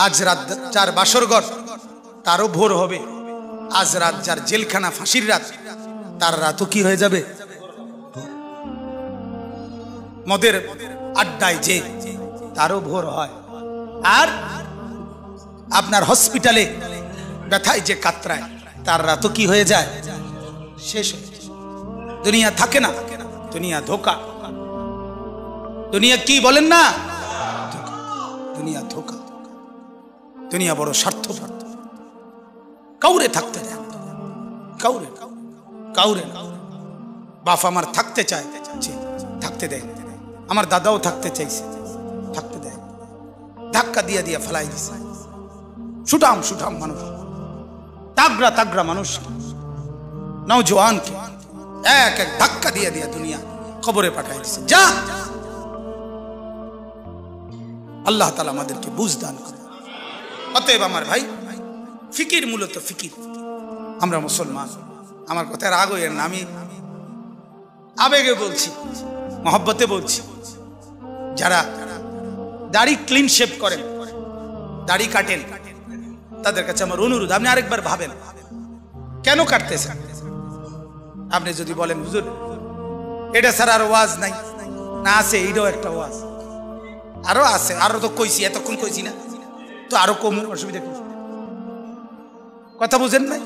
আজ রাত যার বাসরঘর তারও ভোর হবে, আজ রাত যার জেলখানা ফাঁসির রাত তার রাতও কি হয়ে যাবে? মদের আড্ডায় যে তারও ভোর হয়। আর আপনার হসপিটালে ব্যথায় যে কাতরায় তার রাতও কি হয়ে যায়? শেষ হয়ে যায়। দুনিয়া থাকে না, দুনিয়া ধোকা। দুনিয়া কি বলেন না? দুনিয়া ধোকা। দুনিয়া বড় স্বার্থপর, কাউরে থাকতে দেয়, কাউরে কাউরে। বাপ আমার থাকতে চায়, থাকতে দেয়। আমার দাদাও থাকতে চাইছে, থাকতে দেয়। ধাক্কা দিয়া দিয়া ফেলাই দিছে। সুঠাম সুঠাম মানুষ, তাগড়া তাগড়া মানুষ, নওজোয়ানকে এক এক ধাক্কা দিয়া দিয়া দুনিয়া কবরে পাঠাই দিছে। যা, আল্লাহ তাআলা আমাদেরকে বুঝ দান করে। অতএব আমার ভাই, ফিকির মূলত ফিকির। আমরা মুসলমান, আমার কথা রাগ হইয়েন না, আমি আবেগে বলছি, মহব্বতে বলছি। যারা দাড়ি ক্লিন শেভ করেন, দাড়ি কাটেন, তাদের কাছে আমার অনুরোধ, আপনি আরেকবার ভাবেন কেন কাটতেছেন। আপনি যদি বলেন হুজুর এটা ছাড়া আর ওয়াজ নাই, না আছে, এইটাও একটা ওয়াজ, আরো আছে, আরো তো কইছি, এতক্ষণ কইছি না তো, আরো কম, অসুবিধা কি? কথা বুঝেন নাই?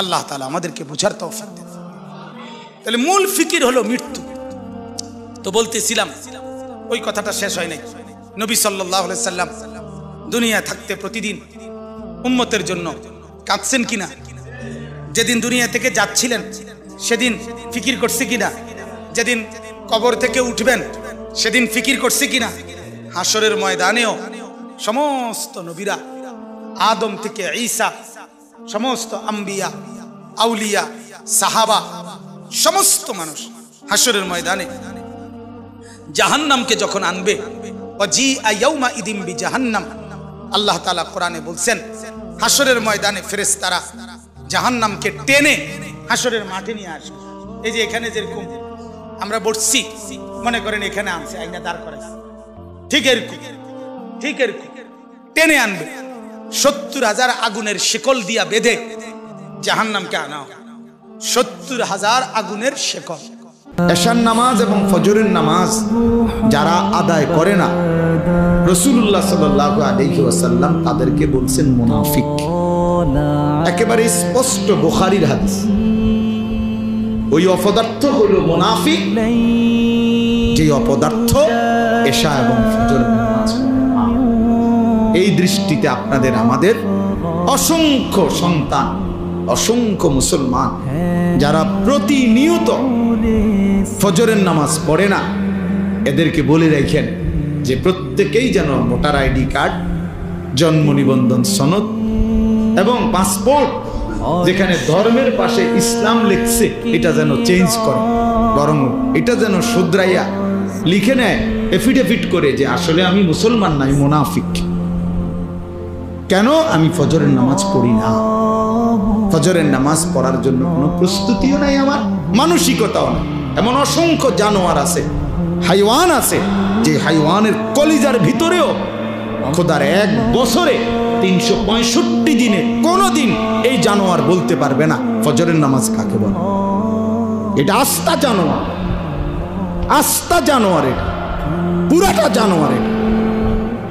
আল্লাহ তাআলা আমাদেরকে বুঝার তৌফিক দেন। তাহলে মূল ফিকির হলো মৃত্যু। তো বলতেছিলাম, ওই কথাটা শেষ হয় নাই। নবী সাল্লাল্লাহু আলাইহি সাল্লাম দুনিয়া থাকতে প্রতিদিন উম্মতের জন্য কাঁদছেন কিনা? যেদিন দুনিয়া থেকে যাচ্ছিলেন সেদিন ফিকির করছে কিনা? যেদিন কবর থেকে উঠবেন সেদিন ফিকির করছে কিনা? হাসরের ময়দানেও সমস্ত নবীরা, আদম থেকে ঈসা, সমস্ত আম্বিয়া, আউলিয়া, সাহাবা, সমস্ত মানুষ হাসরের ময়দানে জাহান্নামকে যখন আনবে, ওয়াজিআ ইয়াউমা ইদিম বিজাহান্নাম, আল্লাহ তাআলা কোরআনে বলছেন হাসরের ময়দানে ফেরেশতারা জাহান্নামকে টেনে হাসরের মাঠে নিয়ে আসবে। এই যে এখানে যেরকম আমরা বসছি, মনে করেন এখানে আনছে, আইনা দাঁড় করাইছে, ঠিক এরকম টেনে আনবে। ৭০,০০০ আগুনের শিকল দিয়া বেঁধে জাহান্নামকে আনা হবে। ৭০,০০০ আগুনের শিকল। এশার নামাজ এবং ফজরের নামাজ যারা আদায় করে না, রাসূলুল্লাহ সাল্লাল্লাহু আলাইহি ওয়াসাল্লাম তাদেরকে বলছেন মুনাফিক। একেবারে স্পষ্ট বুখারীর হাদিস। ওই অপদার্থ হলো মুনাফিক, যে অপদার্থ এশা এবং ফজরের নামাজ। এই দৃষ্টিতে আপনাদের আমাদের অসংখ্য সন্তান, অসংখ্য মুসলমান যারা প্রতিনিয়ত ফজরের নামাজ পড়ে না, এদেরকে বলে রাখেন যে প্রত্যেকেই যেন ভোটার আইডি কার্ড, জন্ম নিবন্ধন সনদ এবং পাসপোর্ট যেখানে ধর্মের পাশে ইসলাম লিখছে এটা যেন চেঞ্জ করে, বরং এটা যেন শুধরাইয়া লিখে নেয় এফিডেভিট করে যে আসলে আমি মুসলমান নাই, মুনাফিক। কেন? আমি ফজরের নামাজ পড়ি না, ফজরের নামাজ পড়ার জন্য কোনো প্রস্তুতিও নাই, আমার মানসিকতাও নাই। এমন অসংখ্য জানোয়ার আছে, হাইওয়ান আছে, যে হাইওয়ানের কলিজার ভিতরেও খোদার এক বছরে ৩৬৫ দিনে কোনোদিন এই জানোয়ার বলতে পারবে না ফজরের নামাজ কাকে বলে। এটা আস্তা জানোয়ার, আস্তা জানোয়ার, এটা পুরাটা জানোয়ার, এটা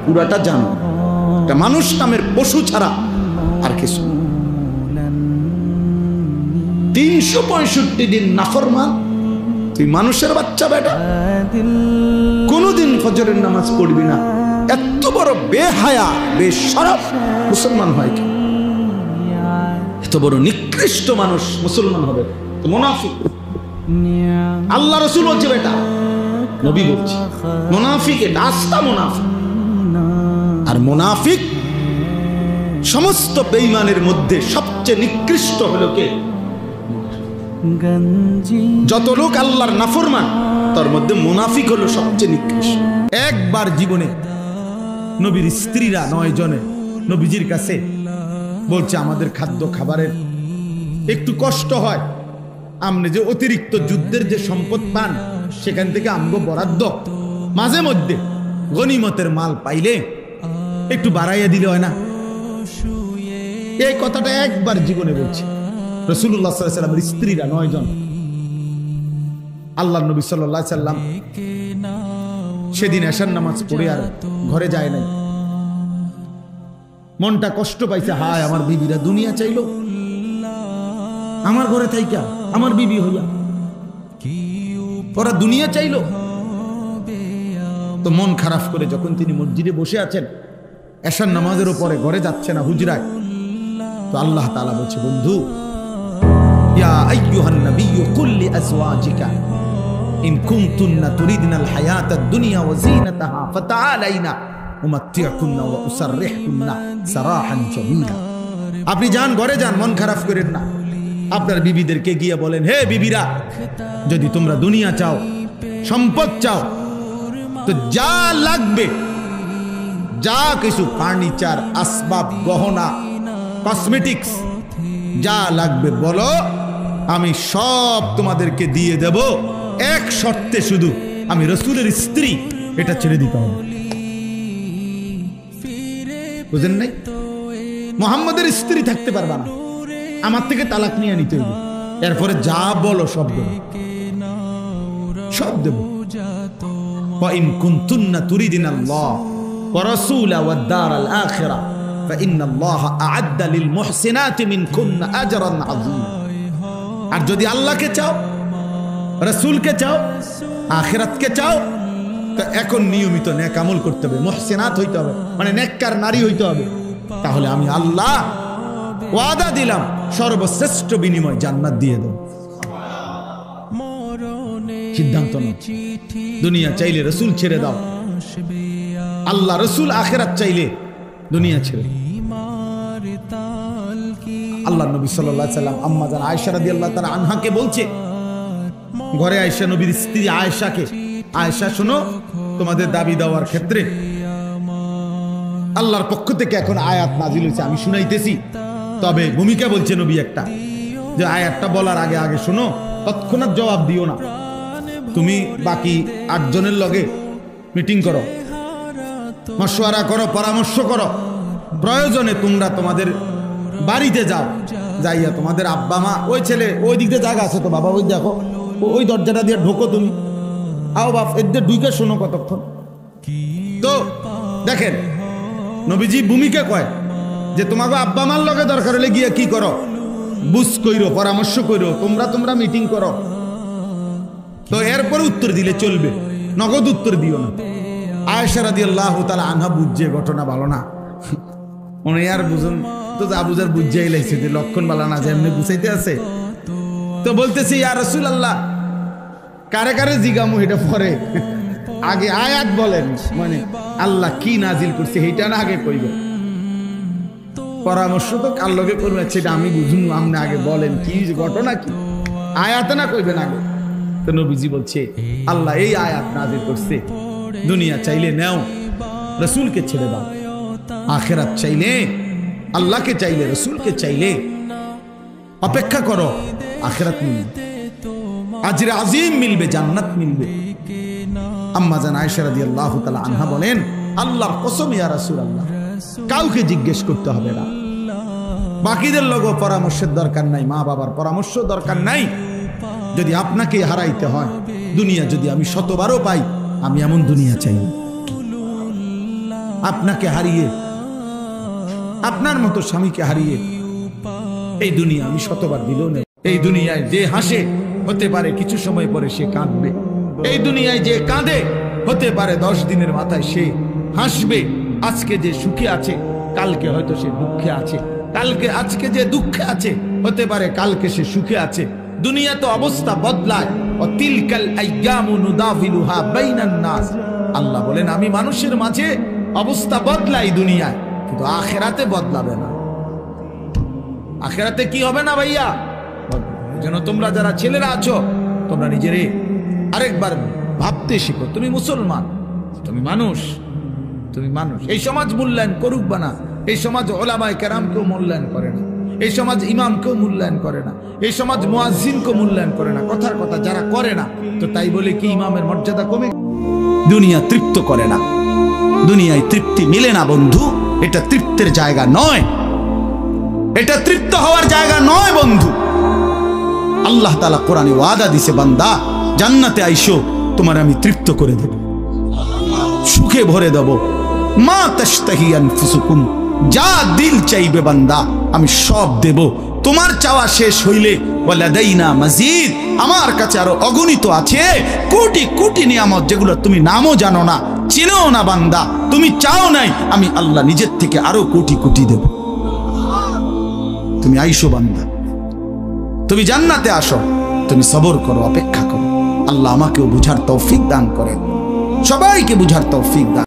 পুরাটা জানোয়ার। এটা মানুষ নামের পশু ছাড়া আর কিছু। ৩৬৫ দিন নাফরমান, তুই মানুষের বাচ্চা বেটা, কোনদিন ফজরের নামাজ পড়বি না। এত বড় বেহায়া বেশরফ মুসলমান হয় কি? এত বড় নিকৃষ্ট মানুষ মুসলমান হবে তো মুনাফিক। আল্লাহ রাসূল বলছে বেটা, নবী বলছে মুনাফিক, এটা আস্তা মুনাফিক। আর মুনাফিক সমস্ত বেঈমানের মধ্যে সবচেয়ে নিকৃষ্ট হলো কে? যত লোক আল্লাহর নাফরমান তার মধ্যে মুনাফিক হলো সবচেয়ে নিকৃষ্ট। একবার জীবনে নবীর স্ত্রীরা ৯ জনে নবীজির কাছে বলছে আমাদের খাদ্য খাবারের একটু কষ্ট হয়, আপনি যে অতিরিক্ত যুদ্ধের যে সম্পদ পান সেখান থেকে আমগো বরাদ্দ, মাঝে মধ্যে গনিমতের মাল পাইলে একটু বাড়াইয়া দিলে হয় না? এই কথাটা একবার জীবনে বলছে রাসূলুল্লাহ সাল্লাল্লাহু আলাইহি ওয়াসাল্লামের স্ত্রীরা 9 জন। আল্লাহর নবী সাল্লাল্লাহু আলাইহি ওয়াসাল্লাম সেদিন এশার নামাজ পড়ে আর ঘরে যায় নাই। মনটা কষ্ট পাইছে, হায় আমার বিবিরা দুনিয়া চাইলো আমার ঘরে থাইকা, আমার বিবি হইয়া ওরা দুনিয়া চাইলো। তো মন খারাপ করে যখন তিনি মসজিদে বসে আছেন, এশার নামাজের উপরে ঘরে যাচ্ছে না হুজরায়, তো আল্লাহ তাআলা বলছে, বন্ধু ইয়া আইয়ুহান নাবিয়্যু কুল লিআজওয়াজিকা ইন কুনতুন্না তুরিদনাল হায়াতাদ দুনিয়া ওয়া যিনাতাহা ফাতাআলাইনা উমাত্তিউকুন্না ওয়া উসাররিহুকুন্না সারাহান জামিলা। আপনি যান, ঘরে যান, মন খারাপ করেন না। আপনার বিবিদেরকে গিয়ে বলেন, হে বিবিরা, যদি তোমরা দুনিয়া চাও, সম্পদ চাও, তো যা লাগবে, যা কিছু ফার্নিচার, আসবাব, গহনা, কসমেটিক্স যা লাগবে বলো, আমি সব তোমাদেরকে দিয়ে দেব, এক শর্তে, শুধু আমি রাসূলের স্ত্রী, এটা ছেড়ে দিতে হবে। বুঝেন নাই? মুহাম্মাদের স্ত্রী থাকতে পারবা না, আমার থেকে তালাক নিয়ে নিতে হবে, এরপরে যা বলো সব দেব, সব দেব। وَإِن كُنتُنَّ تُرِيدْنَ اللَّهَ وَرَسُولَهُ وَالدَّارَ الْآخِرَةَ فَإِنَّ اللَّهَ أَعَدَّ لِلْمُحْسِنَاتِ مِنكُنَّ أَجْرًا عَظِيمًا। আর যদি আল্লাহকে চাও, রাসূলকে চাও, আখিরাতকে চাও, তো এখন নিয়মিত নেক আমল করতে হবে, মুহসিনাত হইতে হবে, মানে নেককার নারী হইতে হবে। তাহলে আমি আল্লাহ ওয়াদা দিলাম, সর্বশ্রেষ্ঠ বিনিময় জান্নাত দিয়ে দেব। সিদ্ধান্ত নাও, দুনিয়া চাইলে রাসূল ছেড়ে দাও, আল্লাহ রাসূল আখিরাত চাইলে দুনিয়া ছেড়ে। আল্লাহ নবী সাল্লাল্লাহু আলাইহি ওয়াসাল্লাম আম্মা জান আয়েশা রাদিয়াল্লাহু তাআলা আনহাকে বলছে, ঘরে আয়েশা নবীর স্ত্রী আয়েশাকে, আয়েশা শোনো, তোমাদের দাবি দেওয়ার ক্ষেত্রে আল্লাহর পক্ষ থেকে এখন আয়াত নাজিল হয়েছে, আমি শুনাইতেছি। তবে ভূমিকা বলছে নবী একটা, যে আয়াতটা বলার আগে আগে শোনো, তৎক্ষণাৎ জবাব দিও না। তুমি বাকি 8 জনের লগে মিটিং করো, মশওয়ারা করো, পরামর্শ করো, প্রয়োজনে তোমরা তোমাদের বাড়িতে যাও, যাইয়া তোমাদের আব্বা মা, ওই ছেলে ওই দিক দিয়ে জায়গা আছে তো বাবা, ওই দেখো, ওই দরজাটা দিয়ে ঢোকো, তুমি আও বাপ, এদের ঢুকে শোনো কতক্ষণ। তো দেখেন নবীজি ভূমিকা কয় যে তোমাকে আব্বা মার লগে দরকার হলে গিয়ে কি করো, বুঝ কইরো, পরামর্শ কইরো, তোমরা মিটিং করো। তো এরপরে উত্তর দিলে চলবে, নগদ উত্তর দিও না। আয়েশা রাদিয়াল্লাহু তাআলা আনহা বুঝছে ঘটনা ভালো না, উনি আর বুঝুন তো যা বুঝার বুঝাই লাইছে যে লক্ষণ ভালো না, যে এমনি বুঝাইতে আছে। তো বলতেছি, ইয়া রাসূলুল্লাহ, কারে কারে জিগামু এটা পরে, আগে আয়াত বলেন, মানে আল্লাহ কি নাজিল করছে এইটা না আগে কইবে, পরামর্শ তো কার লগে করবে সেটা আমি বুঝুন, আপনি আগে বলেন কি ঘটনা, কি আয়াত না কইবেন আগে। তো নবীজি বলছে, আল্লাহ এই আয়াত নাজিল করছে, দুনিয়া চাইলে নাও, রাসূলকে ছেড়ে দাও, আখিরাত চাইলে, আল্লাহকে চাইলে, রাসূলকে চাইলে অপেক্ষা করো, আখিরাত মিলবে, আজরে আজিম মিলবে, জান্নাত মিলবে। আম্মা জান আয়েশা রাদিয়াল্লাহু তাআলা আনহা বলেন, আল্লাহর কসম ইয়া রাসূলুল্লাহ, কাউকে জিজ্ঞেস করতে হবে না, বাকিদের লগো পরামর্শের দরকার নাই, মা বাবার পরামর্শ দরকার নাই। যদি আপনাকে হারাইতে হয়, দুনিয়া যদি আমি 100বারও পাই, আমি এমন দুনিয়া চাই, আপনাকে হারিয়ে, আপনার মতো স্বামীকে হারিয়ে এই দুনিয়া আমি 100বার দিলেও নেই। এই দুনিয়ায় যে হাসে, হতে পারে কিছু সময় পরে সে কাঁদবে। এই দুনিয়ায় যে কাঁদে, হতে পারে 10 দিনের মাথায় সে হাসবে। আজকে যে সুখে আছে, কালকে হয়তো সে দুঃখে আছে, আজকে যে দুঃখে আছে, হতে পারে কালকে সে সুখে আছে। দুনিয়া তো অবস্থা বদলায়, তিলকাল আইয়ামু নুদাফিলুহা বাইনান নাস। আল্লাহ বলেন, আমি মানুষের মাঝে অবস্থা বদলাই দুনিয়ায়, কিন্তু আখিরাতে বদলাবে না। আখিরাতে কি হবে না ভাইয়া? যেন তোমরা যারা ছেলেরা আছো, তোমরা নিজেরে আরেকবার ভাবতে শিখো, তুমি মুসলমান, তুমি মানুষ, তুমি মানুষ। এই সমাজ মূল্যায়ন করুক বা না, এই সমাজ ওলামায়ে কেরামকেও মূল্যায়ন করে না, এই সমাজ ইমামকেও মূল্যায়ন করে না, এই সমাজ মুয়াজ্জিনকেও মূল্যায়ন করে না। কথার কথা যারা করে না, তো তাই বলে কি ইমামের মর্যাদা কমে? দুনিয়া তৃপ্ত করে না, দুনিয়ায় তৃপ্তি মিলে না বন্ধু, এটা তৃপ্তের জায়গা নয়, এটা তৃপ্ত হওয়ার জায়গা নয় বন্ধু। আল্লাহ তাআলা কোরআনে ওয়াদা দিছে, বান্দা জান্নাতে আইসো, তোমার আমি তৃপ্ত করে দেব, সুখে ভরে দেব। মা তাশতাহি আনফুসুকুম, যা দিল চাইবে বান্দা আমি সব দেব। তোমার চাওয়া শেষ হইলে ওয়ালাদাইনা মাজিদ, আমার কাছে আরো অগণিত আছে কোটি কোটি নিয়ামত, যেগুলো তুমি নামও জানো না, চিনো না বান্দা, তুমি চাও নাই, আমি আল্লাহ নিজের থেকে আরো কোটি কোটি দেব। তুমি আইসো বান্দা, তুমি জান্নাতে আসো, তুমি সবর করো, অপেক্ষা করো। আল্লাহ আমাকেও বুঝার তৌফিক দান করেন, সবাইকে বুঝার তৌফিক দান।